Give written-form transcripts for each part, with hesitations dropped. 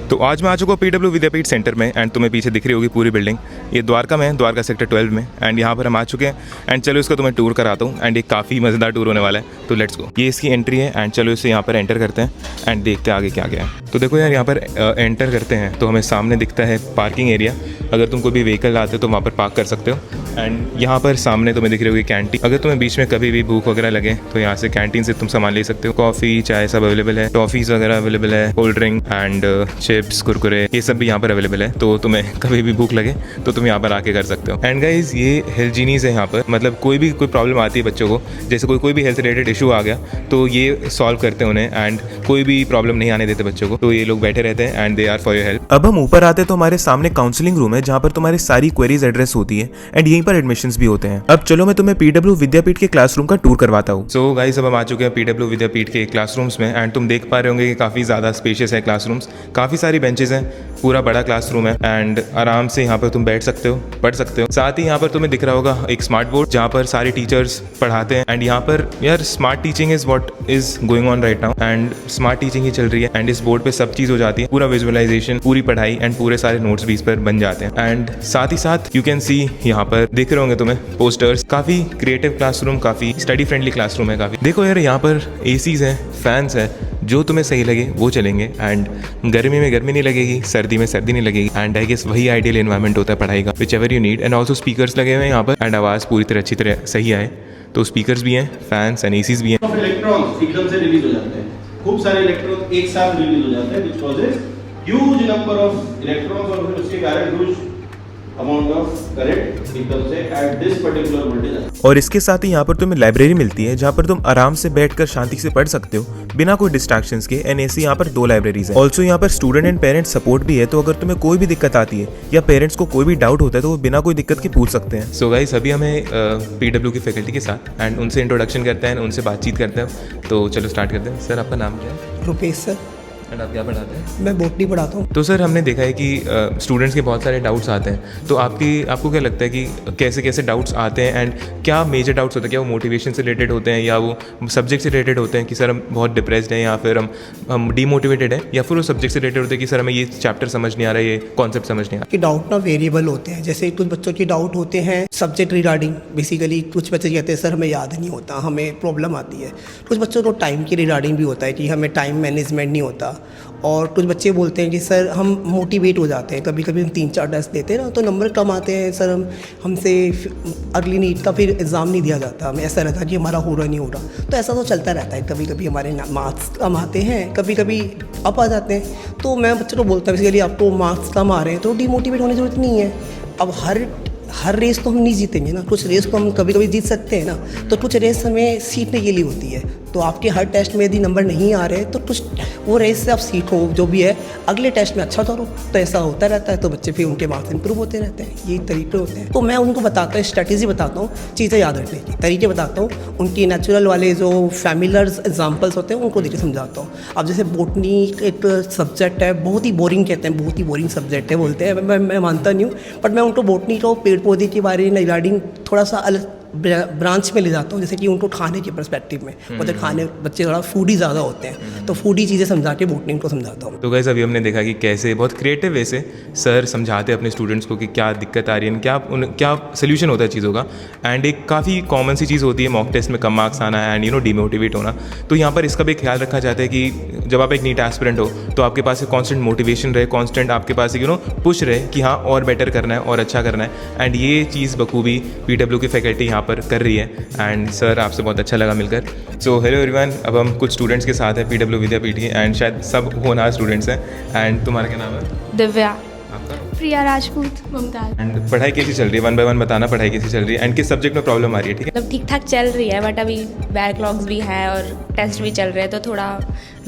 तो आज मैं आ चुका हूँ पीडब्ल्यू विद्यापीठ सेंटर में एंड तुम्हें पीछे दिख रही होगी पूरी बिल्डिंग। ये द्वारका में है, द्वारका सेक्टर 12 में। एंड यहाँ पर हम आ चुके हैं एंड चलो इसका तुम्हें टूर कराता हूँ एंड ये काफ़ी मज़ेदार टूर होने वाला है। तो लेट्स गो। ये इसकी एंट्री है एंड चलो इसे यहाँ पर एंटर करते हैं एंड देखते हैं आगे क्या क्या है। तो देखो यार, यहाँ पर एंटर करते हैं तो हमें सामने दिखता है पार्किंग एरिया। अगर तुम कोई भी व्हीकल लाते हो तो वहाँ पर पार्क कर सकते हो। एंड यहाँ पर सामने तुम्हें दिख रही होगी कैंटीन। अगर तुम्हें बीच में कभी भी भूख वगैरह लगे तो यहाँ से कैंटीन से तुम सामान ले सकते हो। कॉफ़ी चाय सब अवेलेबल है, टॉफ़ीज़ वगैरह अवेलेबल है, cold drink and chips Kurkure ये सब भी यहाँ पर अवेलेबल है। तो तुम्हें कभी भी भूख लगे तो तुम यहाँ पर आके कर सकते हो। एंड गाइज ये हेल्थ जीनीज़ है यहाँ पर, मतलब कोई प्रॉब्लम आती है बच्चों को, जैसे कोई भी हेल्थ रिलेटेड इशू आ गया तो ये सॉल्व करते हैं उन्हें एंड कोई भी प्रॉब्लम नहीं आने देते बच्चों को। तो ये लोग बैठे रहते हैं and they are for your help. अब हम ऊपर आते हैं तो हमारे सामने काउंसलिंग रूम है जहाँ पर तुम्हारी सारी क्वेरीज एड्रेस होती है एंड यहीं पर एडमिशंस भी होते हैं। अब चलो मैं तुम्हें पीडब्ल्यू विद्यापीठ के क्लासरूम का टूर करवाता हूँ। सो गाइस अब हम आ चुके हैं पीडब्ल्यू विद्यापीठ के क्लासरूम्स में एंड तुम देख पा रहे होंगे कि काफ़ी ज़्यादा स्पेशियस है क्लासरूम्स, काफ़ी सारी बेंचेस हैं, पूरा बड़ा क्लासरूम है एंड आराम से यहाँ पर तुम बैठ सकते हो, पढ़ सकते हो। साथ ही यहाँ पर तुम्हें दिख रहा होगा एक स्मार्ट बोर्ड जहाँ पर सारे टीचर्स पढ़ाते हैं एंड यहाँ पर यार smart teaching is what is going on right now and smart teaching ही चल रही है। एंड इस बोर्ड पे सब चीज़ हो जाती है, पूरा विजुअलाइजेशन, पूरी पढ़ाई एंड पूरे सारे नोट्स भी इस पर बन जाते हैं। एंड साथ ही साथ यू कैन सी यहाँ पर दिख रहे होंगे तुम्हें पोस्टर्स। काफ़ी क्रिएटिव क्लासरूम, काफ़ी स्टडी फ्रेंडली क्लासरूम है काफ़ी। देखो यार यहाँ पर एसीज हैं, फैंस है, जो तुम्हें सही लगे वो चलेंगे एंड गर्मी में गर्मी नहीं लगेगी, सर्दी में सर्दी नहीं लगेगी एंड आई गेस वही आइडियल एनवायरनमेंट होता है पढ़ाई का, which ever you need. And also speakers लगे हुए हैं यहाँ पर एंड आवाज़ पूरी तरह अच्छी तरह सही आए तो स्पीकर्स भी हैं, फैंस एंड एसीज भी हैं। इलेक्ट्रॉन्स एकदम से रिलीज हो जाते हैं, खूब सारे इलेक्ट्रॉन एक साथ रिलीज हो जाते हैं which causes huge number of electrons और फिर उसके कारण ह्यूज अमाउंट ऑफ करंट एकदम से एट दिस पर्टिकुलर वोल्टेज। और इसके साथ ही यहाँ पर तुम्हें लाइब्रेरी मिलती है जहाँ पर तुम आराम से बैठकर शांति से पढ़ सकते हो बिना कोई डिस्ट्रैक्शंस के। एंड ऐसी यहाँ पर 2 लाइब्रेरीज हैं। ऑल्सो यहाँ पर स्टूडेंट एंड पेरेंट्स सपोर्ट भी है, तो अगर तुम्हें कोई भी दिक्कत आती है या पेरेंट्स को कोई भी डाउट होता है तो वो बिना कोई दिक्कत के पूछ सकते हैं। सो गाइस अभी हमें पीडब्ल्यू की फैकल्टी के साथ एंड उनसे इंट्रोडक्शन करते हैं, उनसे बातचीत करते हैं। तो चलो स्टार्ट करते हैं। सर आपका नाम क्या है? रुपेश सर। एंड आप क्या पढ़ाते हैं? मैं बॉटनी पढ़ाता हूँ। तो सर हमने देखा है कि स्टूडेंट्स के बहुत सारे डाउट्स आते हैं, तो आपको क्या लगता है कि कैसे कैसे डाउट्स आते हैं एंड क्या मेजर डाउट्स होते हैं? क्या वो मोटिवेशन से रिलेटेड होते हैं या वो सब्जेक्ट से रिलेटेड होते हैं कि सर हम बहुत डिप्रेस्ड हैं या फिर हम डीमोटिवेटेड हैं, या फिर वो सब्जेक्ट से रिलेटेड होते हैं कि सर हमें ये चैप्टर समझ नहीं आ रहा है, ये कॉन्सेप्ट समझ नहीं आ रहा? कि डाउट ना वेरिएबल होते हैं। जैसे कुछ बच्चों के डाउट होते हैं सब्जेक्ट रिगार्डिंग, बेसिकली कुछ बच्चे कहते हैं सर हमें याद नहीं होता, हमें प्रॉब्लम आती है। कुछ बच्चों को टाइम की रिगार्डिंग भी होता है कि हमें टाइम मैनेजमेंट नहीं होता। और कुछ बच्चे बोलते हैं कि सर हम मोटिवेट हो जाते हैं, कभी कभी हम 3-4 टेस्ट देते हैं ना तो नंबर कम आते हैं सर, हमसे अगली नीट का फिर एग्ज़ाम नहीं दिया जाता, हमें ऐसा रहता है कि हमारा हो रहा नहीं हो रहा। तो ऐसा तो चलता रहता है, कभी कभी हमारे मार्क्स कम आते हैं, कभी कभी अप आ जाते हैं। तो मैं बच्चों को बोलता हूँ बेसिकली आपको मार्क्स कम आ रहे हैं तो डीमोटिवेट होने की ज़रूरत नहीं है। अब हर रेस तो हम नहीं जीतेंगे ना, कुछ रेस तो हम कभी कभी जीत सकते हैं ना, तो कुछ रेस हमें सीखने के लिए होती है। तो आपके हर टेस्ट में यदि नंबर नहीं आ रहे तो कुछ वो रेस से आप सीखो, जो भी है अगले टेस्ट में अच्छा करो। तो ऐसा होता रहता है, तो बच्चे फिर उनके मार्क्स इंप्रूव होते रहते हैं, यही तरीके होते हैं। तो मैं उनको बताता हूँ, स्ट्रैटेजी बताता हूँ, चीज़ें याद रखने की तरीके बताता हूँ, उनकी नेचुरल वाले जो फैमिलर एग्जाम्पल्स होते हैं उनको देखे समझाता हूँ। अब जैसे बोटनी एक सब्जेक्ट है, बहुत ही बोरिंग कहते हैं, बहुत ही बोरिंग सब्जेक्ट है बोलते हैं, मैं मानता नहीं हूँ, बट मैं उनको बोटनी को पेड़ पौधे के बारे में रिगार्डिंग थोड़ा सा अलग ब्रांच में ले जाता हूँ। जैसे कि उनको खाने के पर्सपेक्टिव में, मतलब खाने बच्चे थोड़ा फूडी ज़्यादा होते हैं, तो फूडी चीज़ें समझा के बोटनी को समझाता हूँ। तो गाइस अभी हमने देखा कि कैसे बहुत क्रिएटिव वे से सर समझाते हैं अपने स्टूडेंट्स को कि क्या दिक्कत आ रही है, क्या सोल्यूशन होता है चीज़ों का। एंड एक काफ़ी कॉमन सी चीज़ होती है मॉक टेस्ट में कम मार्क्स आना एंड डीमोटिवेट होना। तो यहाँ पर इसका भी ख्याल रखा जाता है कि जब आप एक नीट एस्पिरेंट हो तो आपके पास एक कॉन्स्टेंट मोटिवेशन रहे, कॉन्स्टेंट आपके पास पुश रहे कि हाँ और बेटर करना है और अच्छा करना है। एंड ये चीज़ बखूबी पीडब्ल्यू की फैकल्टी यहाँ पर कर रही है। एंड सर आपसे बहुत अच्छा लगा मिलकर। सो हेलो एवरीवन, अब हम कुछ स्टूडेंट्स के साथ हैं पीडब्ल्यू विद्यापीठ के एंड शायद सब होनहार स्टूडेंट्स हैं। एंड तुम्हारा क्या नाम है? दिव्या। आपका? प्रिया राजपूत। मुमताज। एंड पढ़ाई कैसी चल रही है? 1 by 1 बताना पढ़ाई कैसी चल रही है एंड किस सब्जेक्ट में प्रॉब्लम आ रही है? ठीक है, मतलब ठीक ठाक चल रही है, बट अभी बैकलॉग्स भी हैं और टेस्ट भी चल रहे हैं तो थोड़ा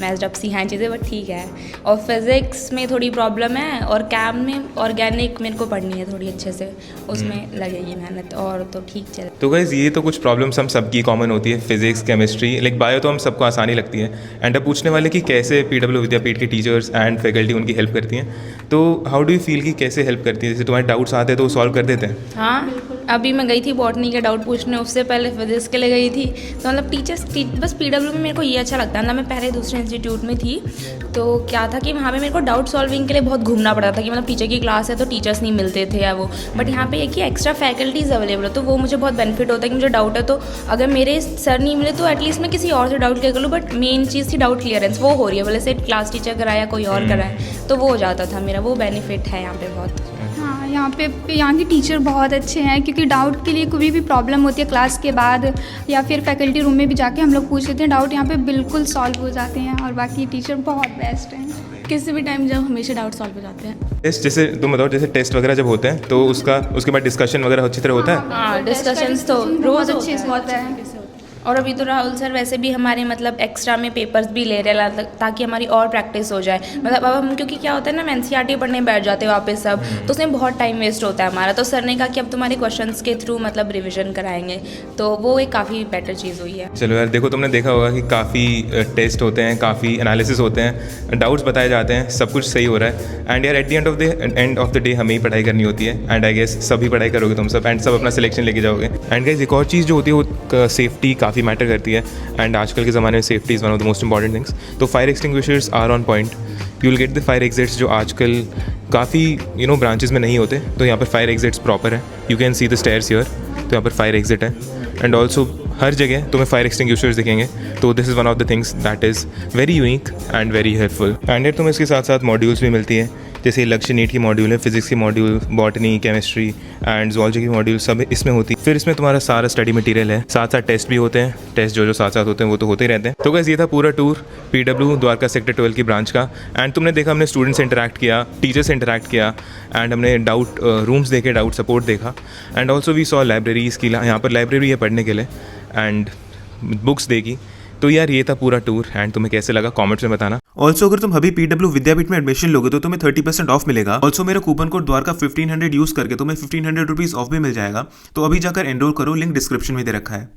मैस्ड अप सी हैं चीज़ें, बट ठीक है। और फिज़िक्स में थोड़ी प्रॉब्लम है और कैम में ऑर्गेनिक मेरे को पढ़नी है थोड़ी अच्छे से, उसमें लगेगी मेहनत और तो ठीक चल। तो गाइस ये तो कुछ प्रॉब्लम्स हम सबकी कॉमन होती है, फिजिक्स केमिस्ट्री, लाइक बायो तो हम सबको आसानी लगती है। एंड अब पूछने वाले कि कैसे पीडब्ल्यू विद्यापीठ के टीचर्स एंड फैकल्टी उनकी हेल्प करती हैं। तो हाउ डू यू फील कि कैसे हेल्प करती है? जैसे तुम्हारे डाउट्स आते हैं तो वो सॉल्व कर देते हैं? हाँ अभी मैं गई थी बॉटनी का डाउट पूछने, उससे पहले फिजिक्स के लिए गई थी। तो मतलब बस पीडब्ल्यू में मेरे को ये अच्छा लगता है ना, मैं पहले दूसरे इंस्टीट्यूट में थी तो क्या था कि वहाँ पे मेरे को डाउट सॉल्विंग के लिए बहुत घूमना पड़ता था कि मतलब टीचर की क्लास है तो टीचर्स नहीं मिलते थे या वो, बट यहाँ पे एक ही एक्स्ट्रा फैकल्टीज़ अवेलेबल है तो वो मुझे बहुत बेनिफिट होता है कि मुझे डाउट है तो अगर मेरे सर नहीं मिले तो एटलीस्ट मैं किसी और से डाउट क्लियर कर लूँ, बट मेन चीज़ थी डाउट क्लियरेंस, वो हो रही है, भले से क्लास टीचर कराया कोई और कराया तो वो हो जाता था मेरा, वो बेनिफिट है यहाँ पे बहुत। हाँ, यहाँ के टीचर बहुत अच्छे हैं क्योंकि डाउट के लिए कोई भी प्रॉब्लम होती है क्लास के बाद या फिर फैकल्टी रूम में भी जाके हम लोग पूछ लेते हैं डाउट, यहाँ पे बिल्कुल सॉल्व हो जाते हैं और बाकी टीचर बहुत बेस्ट हैं। किसी भी टाइम जब हमेशा डाउट सॉल्व हो जाते हैं। टेस्ट जैसे तुम बताओ, जैसे टेस्ट वगैरह जब होते हैं तो उसके बाद डिस्कशन वगैरह अच्छी तरह होता है। हाँ, डिस्कशंस तो बहुत रोज़ अच्छे से होता है। और अभी तो राहुल सर वैसे भी हमारे मतलब एक्स्ट्रा में पेपर्स भी ले रहे हैं ताकि हमारी और प्रैक्टिस हो जाए। मतलब अब हम क्योंकि क्या होता है ना, हम एनसीईआरटी पढ़ने बैठ जाते हैं वापस सब, तो उसमें बहुत टाइम वेस्ट होता है हमारा। तो सर ने कहा कि अब तुम्हारे क्वेश्चंस के थ्रू मतलब रिविजन कराएंगे, तो वो एक काफ़ी बेटर चीज़ हुई है। चलो यार, देखो तुमने देखा होगा कि काफ़ी टेस्ट होते हैं, काफ़ी एनालिसिस होते हैं, डाउट्स बताए जाते हैं, सब कुछ सही हो रहा है। एंड यार at the end of the day हमें ही पढ़ाई करनी होती है एंड आई गेस सभी पढ़ाई करोगे तुम सब एंड सब अपना सिलेक्शन लेके जाओगे। एंड गाइस एक और चीज़ जो होती है वो सेफ्टी काफ़ी मैटर करती है एंड आजकल के ज़माने में safety is one of the most important things. तो fire extinguishers are on point, you will get the fire exits जो आजकल काफ़ी ब्रांचेस में नहीं होते, तो यहाँ पर फायर एग्जिट्स प्रॉपर है। You can see the stairs here, तो यहाँ पर फायर एग्जिट है एंड ऑल्सो हर जगह तुम्हें फायर एक्सटिंग्विशर्स दिखेंगे। तो this is one of the things that is very unique and very helpful. And तुम्हें इसके साथ साथ मॉड्यूल्स भी मिलती है, जैसे लक्ष्य नीट की मॉड्यूल है, फिजिक्स की module, botany, chemistry and zoology की मॉड्यूल सब इसमें होती है। फिर इसमें तुम्हारा सारा स्टडी मटेरियल है, साथ साथ टेस्ट भी होते हैं। टेस्ट जो साथ साथ होते हैं वो तो होते ही रहते हैं। तो गाइस ये था पूरा टूर पीडब्ल्यू द्वारका सेक्टर 12 की ब्रांच का। एंड तुमने देखा हमने स्टूडेंट्स से इंटरैक्ट किया, टीचर्स से इंटरैक्ट किया एंड हमने डाउट रूम्स देखे, डाउट सपोर्ट देखा and also we saw libraries की, यहाँ पर लाइब्रेरी है पढ़ने के लिए एंड बुक्स देखी। तो यार ये था पूरा टूर एंड तुम्हें कैसे लगा कमेंट्स में बताना। ऑल्सो अगर तुम अभी पीडब्ल्यू विद्यापीठ में एडमिशन लोगे तो तुम्हें 30% ऑफ मिलेगा। ऑल्सो मेरा कूपन कोड द्वारका 1500 यूज करके तुम्हें 1500 रुपीज ऑफ भी मिल जाएगा। तो अभी जाकर एनरोल करो, लिंक डिस्क्रिप्शन में दे रखा है।